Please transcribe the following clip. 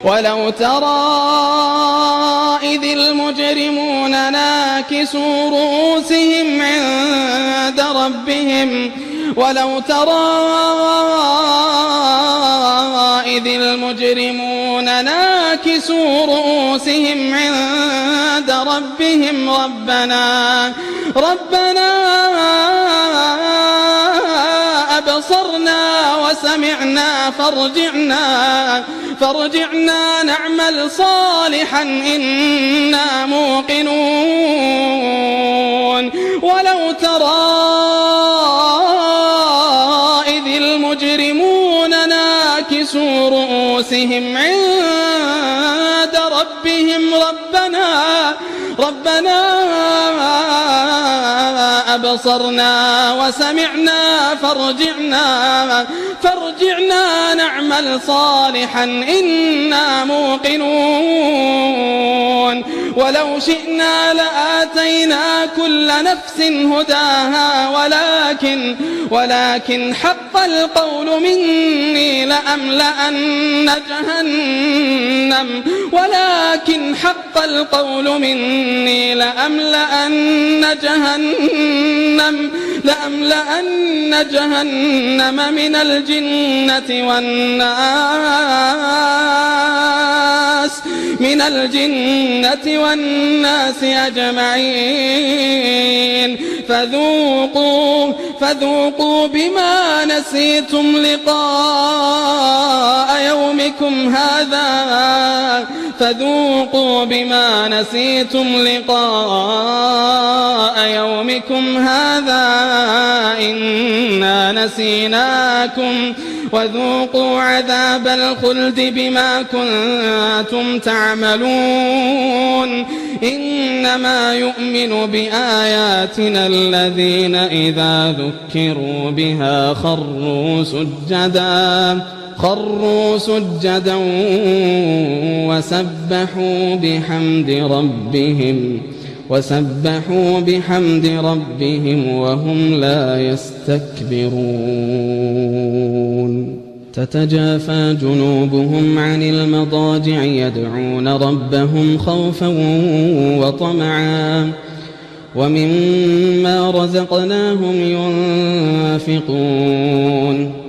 ولو ترى إذ المجرمون ناكسوا رؤوسهم عند ربهم ولو ترى إذ المجرمون ناكسوا رؤوسهم عند ربهم ربنا أبصرنا وسمعنا فارجعنا نعمل صالحا إنا موقنون ولو ترى إذ المجرمون ناكسوا رؤوسهم عند ربهم ربنا أبصرنا وسمعنا فارجعنا نعمل صالحا إنا موقنون ولو شئنا لآتينا كل نفس هداها ولكن حق القول مني لأملأن جهنم من الجنة والناس أجمعين فذوقوا بما نسيتم لقاء يومكم هذا إنا نسيناكم وذوقوا عذاب الخلد بما كنتم تعملون إنما يؤمن بآياتنا الذين إذا ذكروا بها خروا سجدا وسبحوا بحمد ربهم وهم لا يستكبرون تتجافى جنوبهم عن المضاجع يدعون ربهم خوفا وطمعا ومما رزقناهم ينفقون